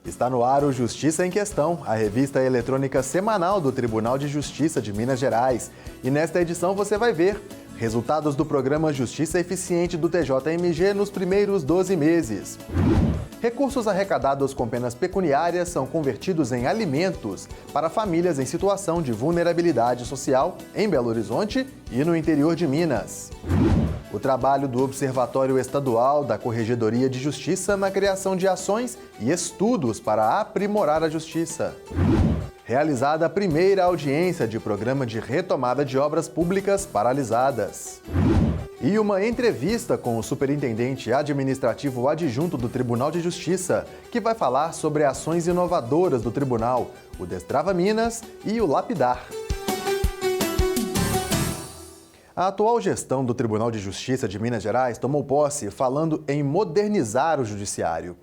Está no ar o Justiça em Questão, a revista eletrônica semanal do Tribunal de Justiça de Minas Gerais. E nesta edição você vai ver resultados do programa Justiça Eficiente do TJMG nos primeiros 12 meses. Recursos arrecadados com penas pecuniárias são convertidos em alimentos para famílias em situação de vulnerabilidade social em Belo Horizonte e no interior de Minas. O trabalho do Observatório Estadual da Corregedoria de Justiça na criação de ações e estudos para aprimorar a justiça. Realizada a primeira audiência de programa de retomada de obras públicas paralisadas. E uma entrevista com o superintendente administrativo adjunto do Tribunal de Justiça, que vai falar sobre ações inovadoras do tribunal, o Destrava Minas e o Lapidar. A atual gestão do Tribunal de Justiça de Minas Gerais tomou posse falando em modernizar o judiciário.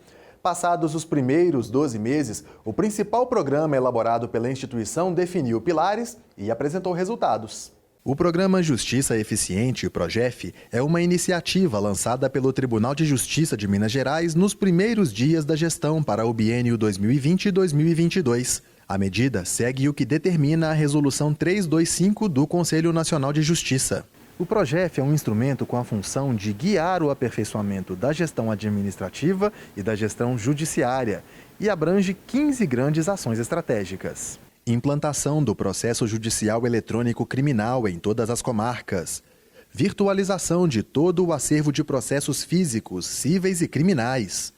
Passados os primeiros 12 meses, o principal programa elaborado pela instituição definiu pilares e apresentou resultados. O programa Justiça Eficiente, o PROJEF, é uma iniciativa lançada pelo Tribunal de Justiça de Minas Gerais nos primeiros dias da gestão para o biênio 2020 e 2022. A medida segue o que determina a Resolução 325 do Conselho Nacional de Justiça. O PROJEF é um instrumento com a função de guiar o aperfeiçoamento da gestão administrativa e da gestão judiciária e abrange 15 grandes ações estratégicas. Implantação do processo judicial eletrônico criminal em todas as comarcas. Virtualização de todo o acervo de processos físicos, cíveis e criminais.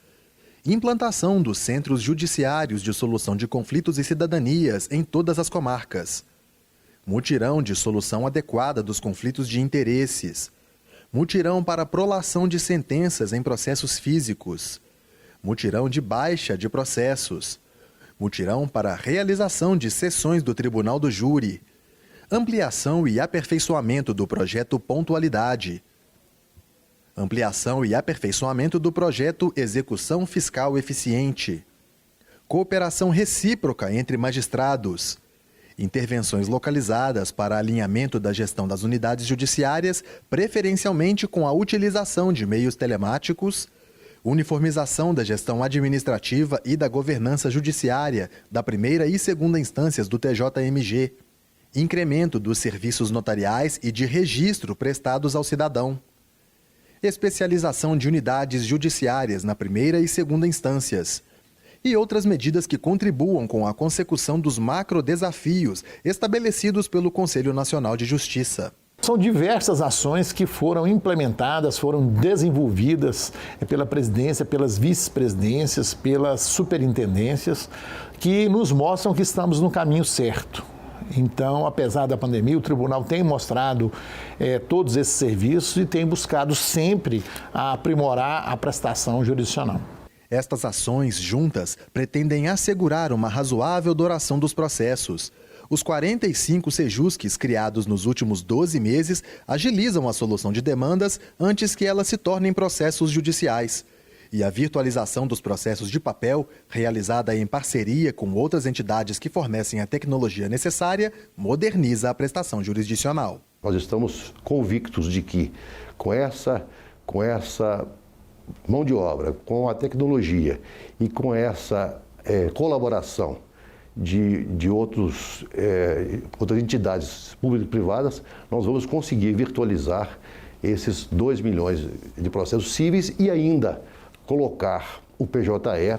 Implantação dos centros judiciários de solução de conflitos e cidadanias em todas as comarcas. Mutirão de solução adequada dos conflitos de interesses. Mutirão para prolação de sentenças em processos físicos. Mutirão de baixa de processos. Mutirão para realização de sessões do Tribunal do Júri. Ampliação e aperfeiçoamento do projeto Pontualidade. Ampliação e aperfeiçoamento do projeto Execução Fiscal Eficiente. Cooperação recíproca entre magistrados. Intervenções localizadas para alinhamento da gestão das unidades judiciárias, preferencialmente com a utilização de meios telemáticos. Uniformização da gestão administrativa e da governança judiciária da primeira e segunda instâncias do TJMG. Incremento dos serviços notariais e de registro prestados ao cidadão. Especialização de unidades judiciárias na primeira e segunda instâncias. E outras medidas que contribuam com a consecução dos macrodesafios estabelecidos pelo Conselho Nacional de Justiça. São diversas ações que foram implementadas, foram desenvolvidas pela presidência, pelas vice-presidências, pelas superintendências, que nos mostram que estamos no caminho certo. Então, apesar da pandemia, o tribunal tem mostrado todos esses serviços e tem buscado sempre aprimorar a prestação jurisdicional. Estas ações juntas pretendem assegurar uma razoável duração dos processos. Os 45 sejusques criados nos últimos 12 meses agilizam a solução de demandas antes que elas se tornem processos judiciais. E a virtualização dos processos de papel, realizada em parceria com outras entidades que fornecem a tecnologia necessária, moderniza a prestação jurisdicional. Nós estamos convictos de que com essa mão de obra, com a tecnologia e com essa colaboração de outras entidades públicas e privadas, nós vamos conseguir virtualizar esses 2 milhões de processos cíveis e ainda colocar o PJE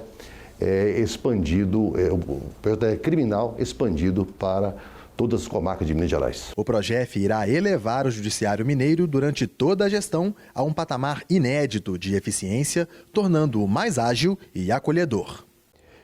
expandido, o PJE criminal expandido para todas as comarcas de Minas Gerais. O PROJEF irá elevar o Judiciário Mineiro durante toda a gestão a um patamar inédito de eficiência, tornando-o mais ágil e acolhedor.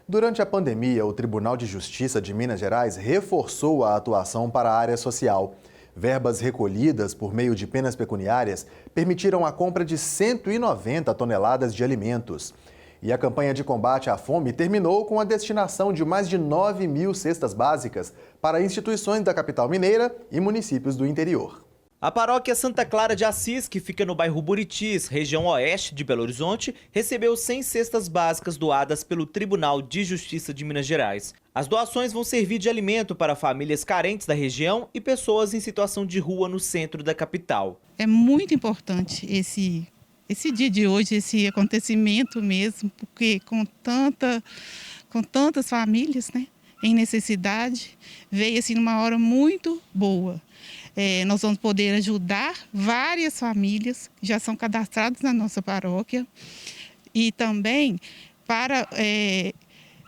Durante a pandemia, o Tribunal de Justiça de Minas Gerais reforçou a atuação para a área social. Verbas recolhidas por meio de penas pecuniárias permitiram a compra de 190 toneladas de alimentos. E a campanha de combate à fome terminou com a destinação de mais de 9 mil cestas básicas para instituições da capital mineira e municípios do interior. A paróquia Santa Clara de Assis, que fica no bairro Buritis, região oeste de Belo Horizonte, recebeu 100 cestas básicas doadas pelo Tribunal de Justiça de Minas Gerais. As doações vão servir de alimento para famílias carentes da região e pessoas em situação de rua no centro da capital. É muito importante esse dia de hoje, esse acontecimento mesmo, porque com com tantas famílias, né, em necessidade, veio assim numa hora muito boa. Nós vamos poder ajudar várias famílias que já são cadastradas na nossa paróquia e também para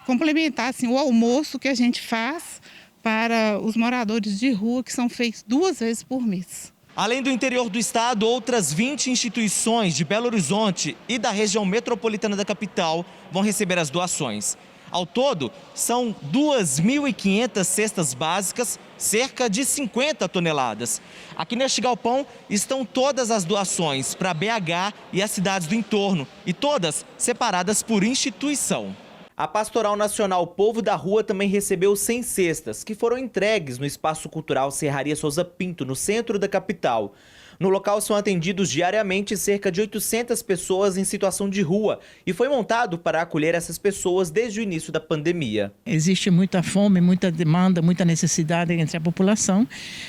complementar assim, o almoço que a gente faz para os moradores de rua, que são feitos 2 vezes por mês. Além do interior do estado, outras 20 instituições de Belo Horizonte e da região metropolitana da capital vão receber as doações. Ao todo, são 2.500 cestas básicas, cerca de 50 toneladas. Aqui neste galpão estão todas as doações para BH e as cidades do entorno, e todas separadas por instituição. A Pastoral Nacional Povo da Rua também recebeu 100 cestas, que foram entregues no Espaço Cultural Serraria Souza Pinto, no centro da capital. No local são atendidos diariamente cerca de 800 pessoas em situação de rua e foi montado para acolher essas pessoas desde o início da pandemia. Existe muita fome, muita demanda, muita necessidade entre a população,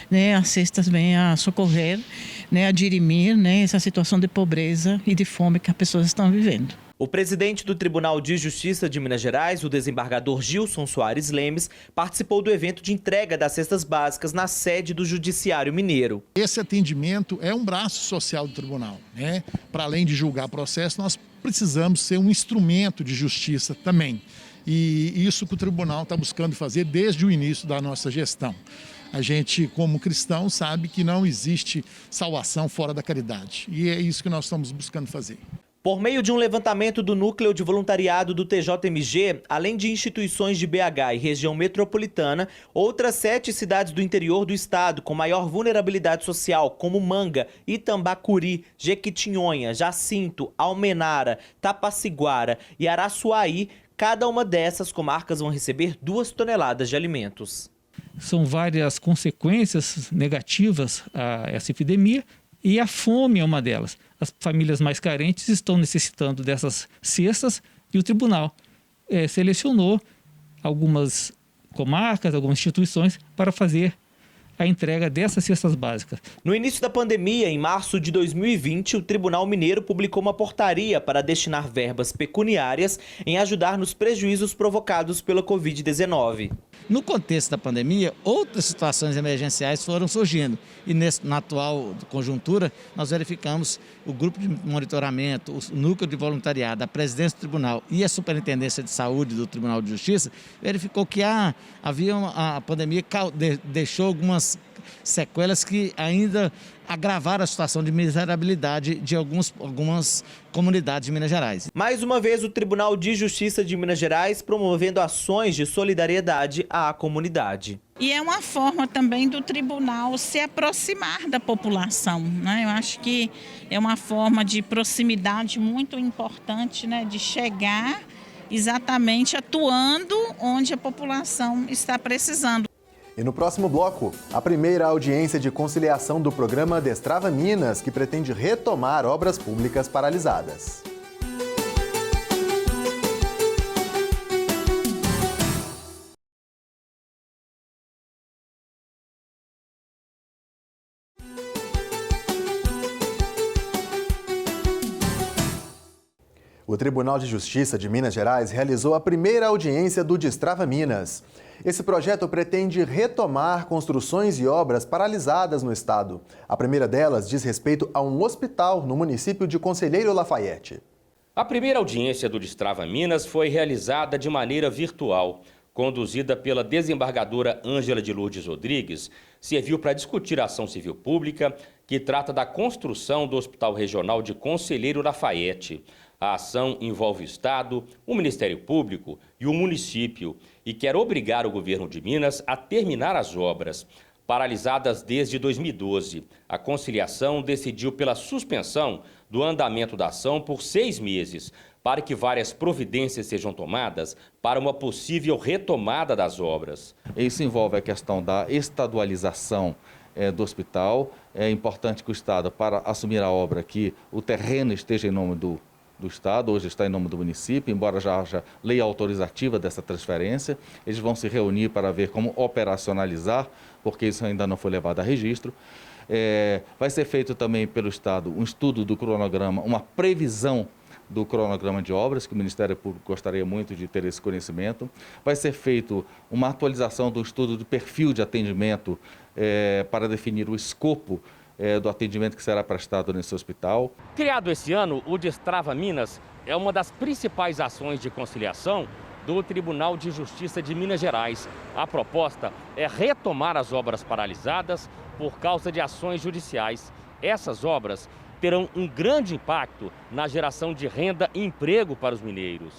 né? As cestas vêm a socorrer, né? A dirimir, né? Essa situação de pobreza e de fome que as pessoas estão vivendo. O presidente do Tribunal de Justiça de Minas Gerais, o desembargador Gilson Soares Lemes, participou do evento de entrega das cestas básicas na sede do Judiciário Mineiro. Esse atendimento é um braço social do tribunal, né? Para além de julgar processo, nós precisamos ser um instrumento de justiça também. E isso que o tribunal está buscando fazer desde o início da nossa gestão. A gente, como cristão, sabe que não existe salvação fora da caridade. E é isso que nós estamos buscando fazer. Por meio de um levantamento do Núcleo de Voluntariado do TJMG, além de instituições de BH e região metropolitana, outras 7 cidades do interior do estado com maior vulnerabilidade social, como Manga, Itambacuri, Jequitinhonha, Jacinto, Almenara, Tapaciguara e Araçuaí, cada uma dessas comarcas vão receber 2 toneladas de alimentos. São várias consequências negativas a essa epidemia e a fome é uma delas. As famílias mais carentes estão necessitando dessas cestas e o tribunal selecionou algumas comarcas, algumas instituições para fazer a entrega dessas cestas básicas. No início da pandemia, em março de 2020, o Tribunal Mineiro publicou uma portaria para destinar verbas pecuniárias em ajudar nos prejuízos provocados pela Covid-19. No contexto da pandemia, outras situações emergenciais foram surgindo e na atual conjuntura nós verificamos o grupo de monitoramento, o núcleo de voluntariado, a presidência do tribunal e a superintendência de saúde do Tribunal de Justiça verificou que a pandemia deixou algumas sequelas que ainda agravaram a situação de miserabilidade de algumas comunidades de Minas Gerais. Mais uma vez, o Tribunal de Justiça de Minas Gerais promovendo ações de solidariedade à comunidade. E é uma forma também do tribunal se aproximar da população, né? Eu acho que é uma forma de proximidade muito importante, né? De chegar exatamente atuando onde a população está precisando. E no próximo bloco, a primeira audiência de conciliação do programa Destrava Minas, que pretende retomar obras públicas paralisadas. O Tribunal de Justiça de Minas Gerais realizou a primeira audiência do Destrava Minas. Esse projeto pretende retomar construções e obras paralisadas no estado. A primeira delas diz respeito a um hospital no município de Conselheiro Lafayette. A primeira audiência do Destrava Minas foi realizada de maneira virtual. Conduzida pela desembargadora Ângela de Lourdes Rodrigues, serviu para discutir a ação civil pública que trata da construção do Hospital Regional de Conselheiro Lafayette. A ação envolve o Estado, o Ministério Público e o município e quer obrigar o governo de Minas a terminar as obras. Paralisadas desde 2012, a conciliação decidiu pela suspensão do andamento da ação por 6 meses, para que várias providências sejam tomadas para uma possível retomada das obras. Isso envolve a questão da estadualização do hospital. É importante que o Estado, para assumir a obra aqui, o terreno esteja em nome do Estado, hoje está em nome do município, embora já haja lei autorizativa dessa transferência. Eles vão se reunir para ver como operacionalizar, porque isso ainda não foi levado a registro. Vai ser feito também pelo Estado um estudo do cronograma, uma previsão do cronograma de obras, que o Ministério Público gostaria muito de ter esse conhecimento. Vai ser feito uma atualização do estudo do perfil de atendimento para definir o escopo do atendimento que será prestado nesse hospital. Criado esse ano, o Destrava Minas é uma das principais ações de conciliação do Tribunal de Justiça de Minas Gerais. A proposta é retomar as obras paralisadas por causa de ações judiciais. Essas obras terão um grande impacto na geração de renda e emprego para os mineiros.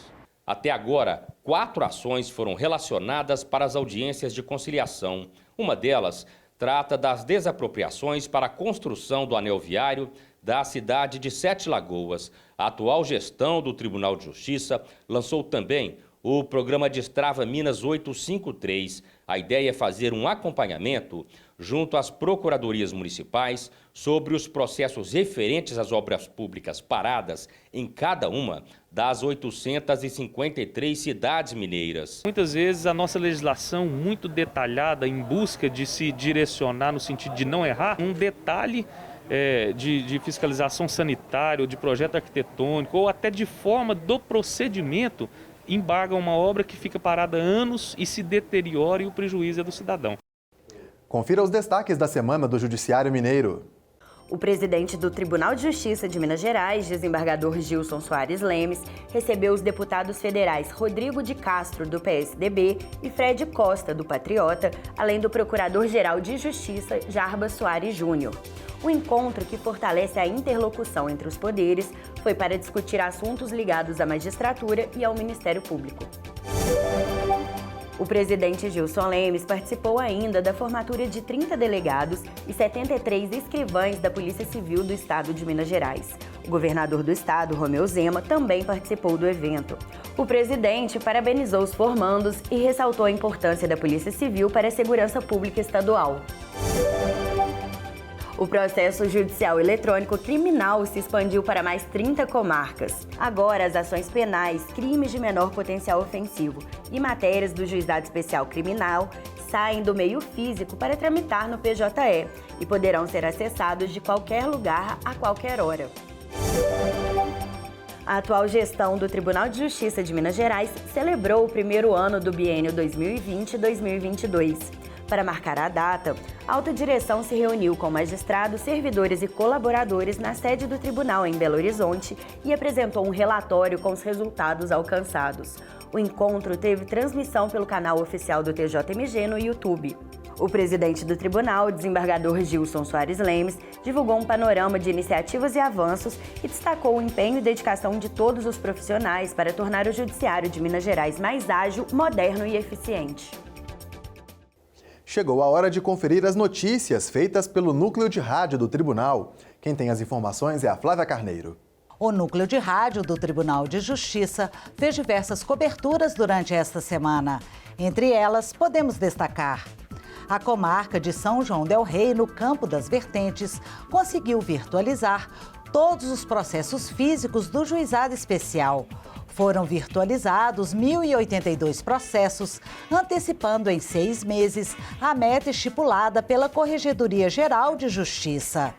Até agora, 4 ações foram relacionadas para as audiências de conciliação. Uma delas trata das desapropriações para a construção do anel viário da cidade de Sete Lagoas. A atual gestão do Tribunal de Justiça lançou também o programa Destrava Minas 853. A ideia é fazer um acompanhamento junto às procuradorias municipais sobre os processos referentes às obras públicas paradas em cada uma das 853 cidades mineiras. Muitas vezes a nossa legislação muito detalhada em busca de se direcionar no sentido de não errar, um detalhe de fiscalização sanitária, ou de projeto arquitetônico, ou até de forma do procedimento, embarga uma obra que fica parada anos e se deteriora e o prejuízo é do cidadão. Confira os destaques da semana do Judiciário Mineiro. O presidente do Tribunal de Justiça de Minas Gerais, desembargador Gilson Soares Lemes, recebeu os deputados federais Rodrigo de Castro, do PSDB, e Fred Costa, do Patriota, além do procurador-geral de Justiça, Jarbas Soares Júnior. O encontro, que fortalece a interlocução entre os poderes, foi para discutir assuntos ligados à magistratura e ao Ministério Público. O presidente Gilson Lemes participou ainda da formatura de 30 delegados e 73 escrivães da Polícia Civil do Estado de Minas Gerais. O governador do estado, Romeu Zema, também participou do evento. O presidente parabenizou os formandos e ressaltou a importância da Polícia Civil para a segurança pública estadual. O processo judicial eletrônico criminal se expandiu para mais 30 comarcas. Agora, as ações penais, crimes de menor potencial ofensivo e matérias do Juizado Especial Criminal saem do meio físico para tramitar no PJE e poderão ser acessados de qualquer lugar, a qualquer hora. A atual gestão do Tribunal de Justiça de Minas Gerais celebrou o primeiro ano do biênio 2020-2022. Para marcar a data, a alta direção se reuniu com magistrados, servidores e colaboradores na sede do tribunal em Belo Horizonte e apresentou um relatório com os resultados alcançados. O encontro teve transmissão pelo canal oficial do TJMG no YouTube. O presidente do tribunal, desembargador Gilson Soares Lemes, divulgou um panorama de iniciativas e avanços e destacou o empenho e dedicação de todos os profissionais para tornar o Judiciário de Minas Gerais mais ágil, moderno e eficiente. Chegou a hora de conferir as notícias feitas pelo Núcleo de Rádio do Tribunal. Quem tem as informações é a Flávia Carneiro. O Núcleo de Rádio do Tribunal de Justiça fez diversas coberturas durante esta semana. Entre elas, podemos destacar: a comarca de São João del Rei, no Campo das Vertentes, conseguiu virtualizar todos os processos físicos do Juizado Especial. Foram virtualizados 1.082 processos, antecipando em 6 meses a meta estipulada pela Corregedoria Geral de Justiça.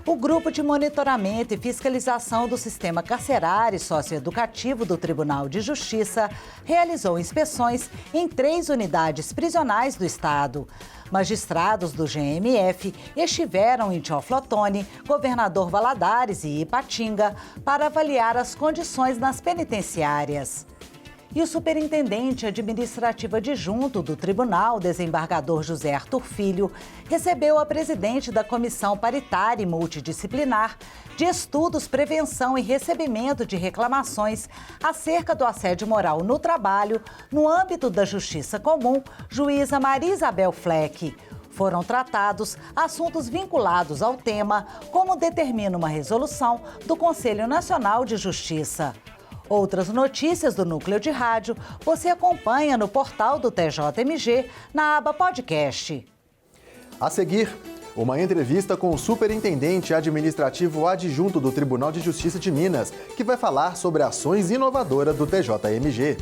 O Grupo de Monitoramento e Fiscalização do Sistema Carcerário e Socioeducativo do Tribunal de Justiça realizou inspeções em 3 unidades prisionais do Estado. Magistrados do GMF estiveram em Teófilo, Governador Valadares e Ipatinga para avaliar as condições nas penitenciárias. E o superintendente administrativo adjunto do tribunal, desembargador José Arthur Filho, recebeu a presidente da Comissão Paritária e Multidisciplinar de Estudos, Prevenção e Recebimento de Reclamações acerca do assédio moral no trabalho, no âmbito da Justiça Comum, juíza Maria Isabel Fleck. Foram tratados assuntos vinculados ao tema, como determina uma resolução do Conselho Nacional de Justiça. Outras notícias do Núcleo de Rádio você acompanha no portal do TJMG, na aba Podcast. A seguir, uma entrevista com o superintendente administrativo adjunto do Tribunal de Justiça de Minas, que vai falar sobre ações inovadoras do TJMG.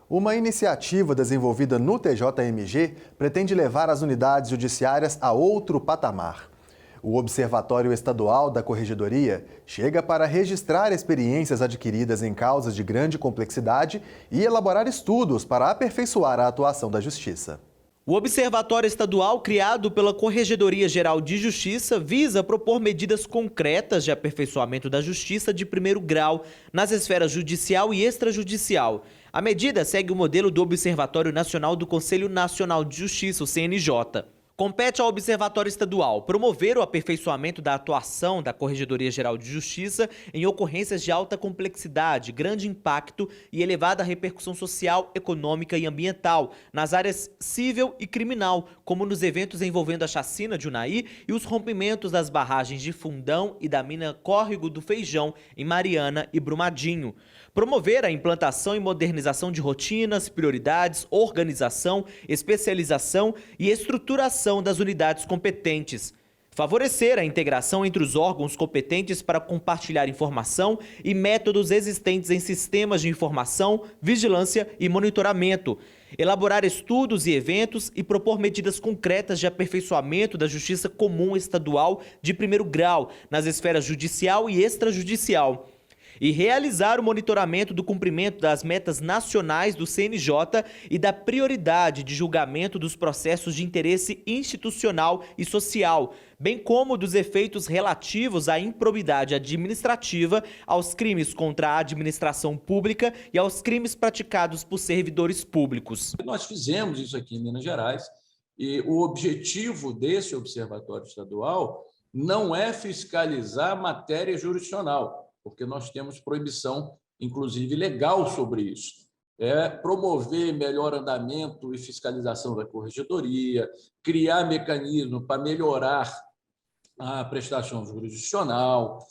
Uma iniciativa desenvolvida no TJMG pretende levar as unidades judiciárias a outro patamar. O Observatório Estadual da Corregedoria chega para registrar experiências adquiridas em causas de grande complexidade e elaborar estudos para aperfeiçoar a atuação da Justiça. O Observatório Estadual, criado pela Corregedoria Geral de Justiça, visa propor medidas concretas de aperfeiçoamento da justiça de primeiro grau nas esferas judicial e extrajudicial. A medida segue o modelo do Observatório Nacional do Conselho Nacional de Justiça, o CNJ. Compete ao Observatório Estadual promover o aperfeiçoamento da atuação da Corregedoria Geral de Justiça em ocorrências de alta complexidade, grande impacto e elevada repercussão social, econômica e ambiental nas áreas civil e criminal, como nos eventos envolvendo a chacina de Unai e os rompimentos das barragens de Fundão e da mina Córrego do Feijão, em Mariana e Brumadinho. Promover a implantação e modernização de rotinas, prioridades, organização, especialização e estruturação das unidades competentes. Favorecer a integração entre os órgãos competentes para compartilhar informação e métodos existentes em sistemas de informação, vigilância e monitoramento. Elaborar estudos e eventos e propor medidas concretas de aperfeiçoamento da justiça comum estadual de primeiro grau nas esferas judicial e extrajudicial. E realizar o monitoramento do cumprimento das metas nacionais do CNJ e da prioridade de julgamento dos processos de interesse institucional e social, bem como dos efeitos relativos à improbidade administrativa, aos crimes contra a administração pública e aos crimes praticados por servidores públicos. Nós fizemos isso aqui em Minas Gerais e o objetivo desse observatório estadual não é fiscalizar matéria jurisdicional, porque nós temos proibição, inclusive legal, sobre isso. É promover melhor andamento e fiscalização da corregedoria, criar mecanismo para melhorar a prestação jurisdicional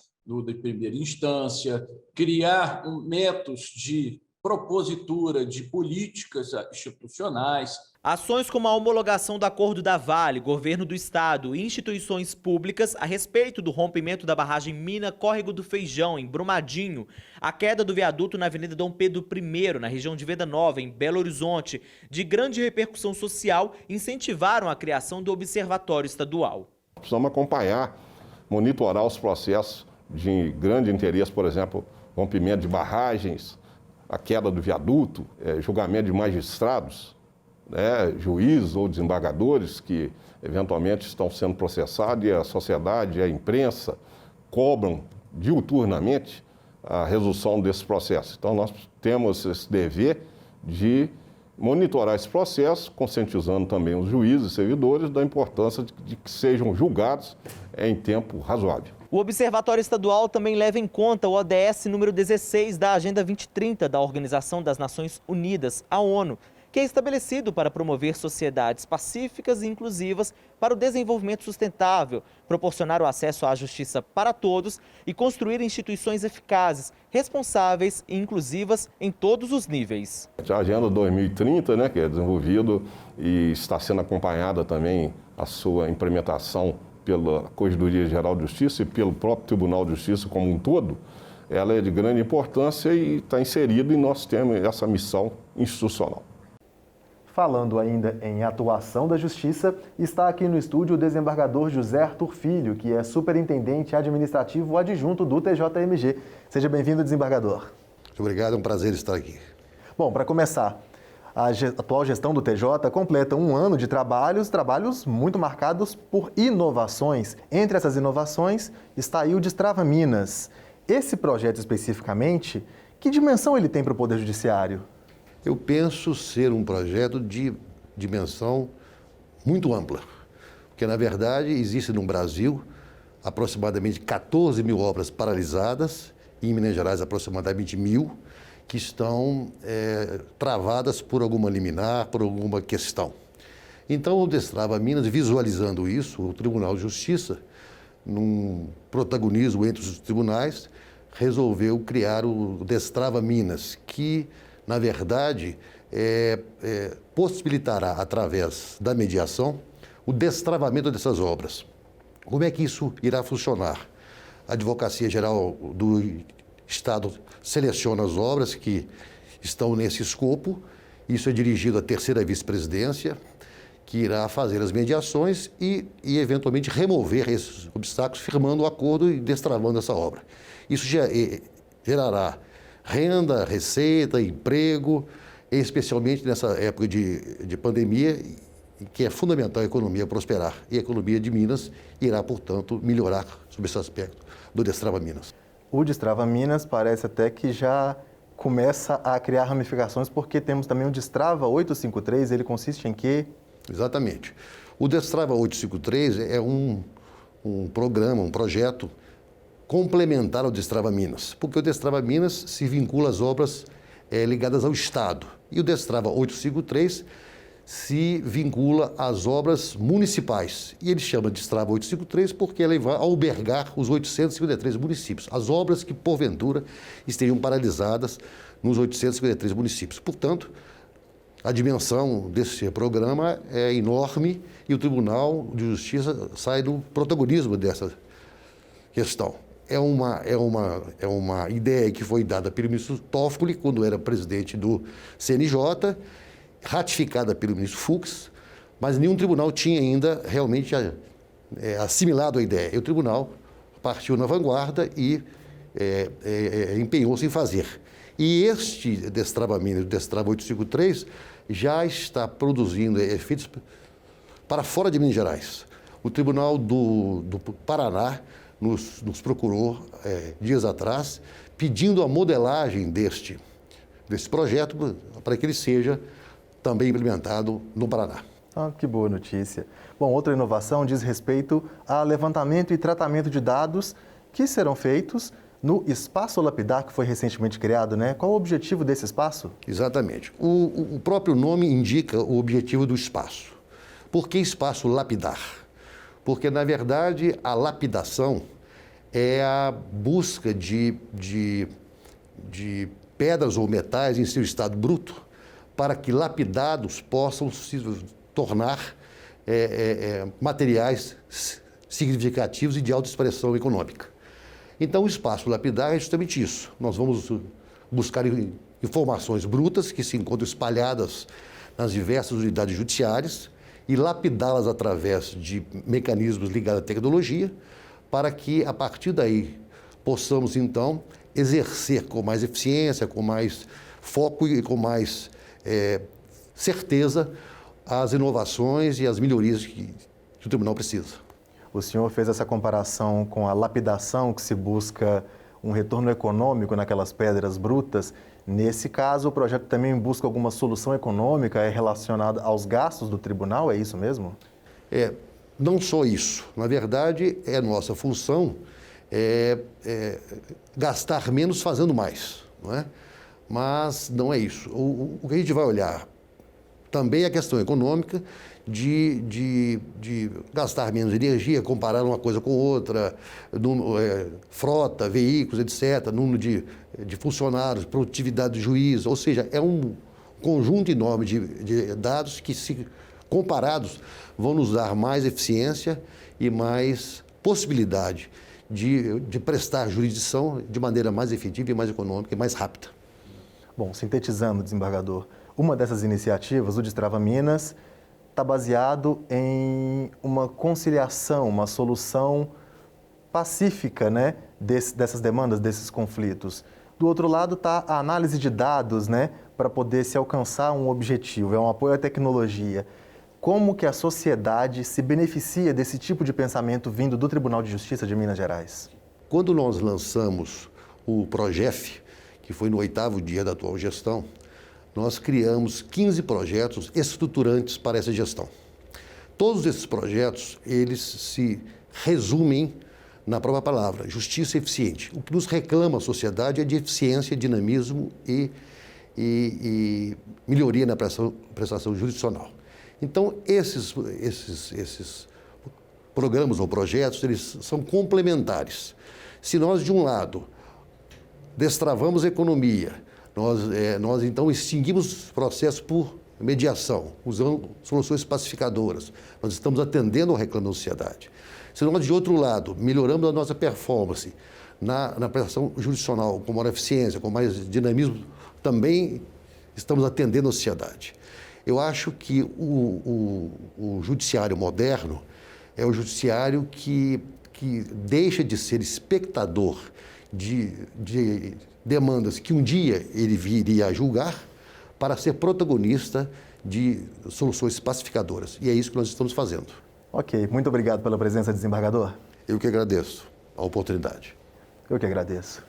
de primeira instância, criar métodos de propositura de políticas institucionais. Ações como a homologação do acordo da Vale, governo do estado e instituições públicas a respeito do rompimento da barragem Mina Córrego do Feijão, em Brumadinho, a queda do viaduto na Avenida Dom Pedro I, na região de Venda Nova, em Belo Horizonte, de grande repercussão social, incentivaram a criação do Observatório Estadual. Precisamos acompanhar, monitorar os processos de grande interesse, por exemplo, rompimento de barragens, a queda do viaduto, julgamento de magistrados, juízes ou desembargadores que eventualmente estão sendo processados e a sociedade e a imprensa cobram diuturnamente a resolução desse processo. Então nós temos esse dever de monitorar esse processo, conscientizando também os juízes e servidores da importância de que sejam julgados em tempo razoável. O Observatório Estadual também leva em conta o ODS número 16 da Agenda 2030 da Organização das Nações Unidas, a ONU, que é estabelecido para promover sociedades pacíficas e inclusivas para o desenvolvimento sustentável, proporcionar o acesso à justiça para todos e construir instituições eficazes, responsáveis e inclusivas em todos os níveis. A Agenda 2030, que é desenvolvido e está sendo acompanhada também a sua implementação pela Corregedoria Geral de Justiça e pelo próprio Tribunal de Justiça como um todo, ela é de grande importância e está inserida e nós temos essa missão institucional. Falando ainda em atuação da Justiça, está aqui no estúdio o desembargador José Arthur Filho, que é superintendente administrativo adjunto do TJMG. Seja bem-vindo, desembargador. Muito obrigado, é um prazer estar aqui. Bom, para começar, a atual gestão do TJ completa um ano de trabalhos muito marcados por inovações. Entre essas inovações está aí o Destrava Minas. Esse projeto especificamente, que dimensão ele tem para o Poder Judiciário? Eu penso ser um projeto de dimensão muito ampla, porque, na verdade, existe no Brasil aproximadamente 14 mil obras paralisadas, e em Minas Gerais aproximadamente 1.000, que estão travadas por alguma liminar, por alguma questão. Então, o Destrava Minas, visualizando isso, o Tribunal de Justiça, num protagonismo entre os tribunais, resolveu criar o Destrava Minas, que, na verdade, possibilitará, através da mediação, o destravamento dessas obras. Como é que isso irá funcionar? A Advocacia Geral do Estado seleciona as obras que estão nesse escopo Isso é dirigido à terceira vice-presidência, que irá fazer as mediações e eventualmente remover esses obstáculos, firmando o acordo e destravando essa obra. Isso gerará renda, receita, emprego, especialmente nessa época de pandemia, que é fundamental a economia prosperar. E a economia de Minas irá, portanto, melhorar sobre esse aspecto do Destrava Minas. O Destrava Minas parece até que já começa a criar ramificações, porque temos também o Destrava 853, ele consiste em quê? Exatamente. O Destrava 853 é um programa, um projeto complementar ao Destrava Minas, porque o Destrava Minas se vincula às obras ligadas ao Estado e o Destrava 853 se vincula às obras municipais. E ele chama de Destrava 853 porque ele vai albergar os 853 municípios, as obras que, porventura, estejam paralisadas nos 853 municípios. Portanto, a dimensão desse programa é enorme e o Tribunal de Justiça sai do protagonismo dessa questão. É uma ideia que foi dada pelo ministro Toffoli, quando era presidente do CNJ, ratificada pelo ministro Fux, mas nenhum tribunal tinha ainda realmente assimilado a ideia. E o tribunal partiu na vanguarda e empenhou-se em fazer. E este Destrava Minas, o Destrava 853, já está produzindo efeitos para fora de Minas Gerais. O Tribunal do Paraná nos procurou dias atrás, pedindo a modelagem desse projeto para que ele seja também implementado no Paraná. Ah, que boa notícia. Bom, outra inovação diz respeito a levantamento e tratamento de dados que serão feitos no Espaço Lapidar, que foi recentemente criado, né? Qual o objetivo desse espaço? Exatamente. O próprio nome indica o objetivo do espaço. Por que Espaço Lapidar? Porque, na verdade, a lapidação é a busca de pedras ou metais em seu estado bruto para que lapidados possam se tornar materiais significativos e de alta expressão econômica. Então, o Espaço Lapidar é justamente isso. Nós vamos buscar informações brutas que se encontram espalhadas nas diversas unidades judiciárias e lapidá-las através de mecanismos ligados à tecnologia, para que, a partir daí, possamos, então, exercer com mais eficiência, com mais foco e com mais certeza as inovações e as melhorias que o tribunal precisa. O senhor fez essa comparação com a lapidação, que se busca um retorno econômico naquelas pedras brutas. Nesse caso, o projeto também busca alguma solução econômica relacionada aos gastos do tribunal, é isso mesmo? Não só isso. Na verdade, é nossa função gastar menos fazendo mais, não é? Mas não é isso. O que a gente vai olhar também é a questão econômica de gastar menos energia, comparar uma coisa com outra, frota, veículos, etc., número de funcionários, produtividade do juiz, ou seja, é um conjunto enorme de dados que, se comparados, vão nos dar mais eficiência e mais possibilidade de prestar jurisdição de maneira mais efetiva e mais econômica e mais rápida. Bom, sintetizando, desembargador, uma dessas iniciativas, o Destrava Minas, está baseado em uma conciliação, uma solução pacífica, né, dessas demandas, desses conflitos. Do outro lado está a análise de dados, né, para poder se alcançar um objetivo, é um apoio à tecnologia. Como que a sociedade se beneficia desse tipo de pensamento vindo do Tribunal de Justiça de Minas Gerais? Quando nós lançamos o PROGEF, que foi no 8º dia da atual gestão, nós criamos 15 projetos estruturantes para essa gestão. Todos esses projetos, eles se resumem na própria palavra, justiça eficiente. O que nos reclama a sociedade é de eficiência, dinamismo e melhoria na prestação jurisdicional. Então, esses programas ou projetos, eles são complementares. Se nós, de um lado, destravamos a economia, nós então extinguimos processos por mediação, usando soluções pacificadoras. Nós estamos atendendo ao reclame da sociedade. Se nós, de outro lado, melhoramos a nossa performance na prestação jurisdicional, com maior eficiência, com mais dinamismo, também estamos atendendo a sociedade. Eu acho que o judiciário moderno é o judiciário que deixa de ser espectador de demandas que um dia ele viria a julgar para ser protagonista de soluções pacificadoras. E é isso que nós estamos fazendo. Ok, muito obrigado pela presença, desembargador. Eu que agradeço a oportunidade. Eu que agradeço.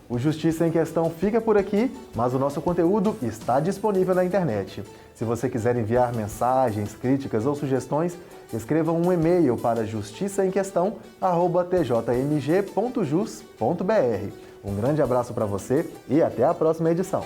O Justiça em Questão fica por aqui, mas o nosso conteúdo está disponível na internet. Se você quiser enviar mensagens, críticas ou sugestões, escreva um e-mail para justiçaemquestão@tjmg.jus.br. Um grande abraço para você e até a próxima edição.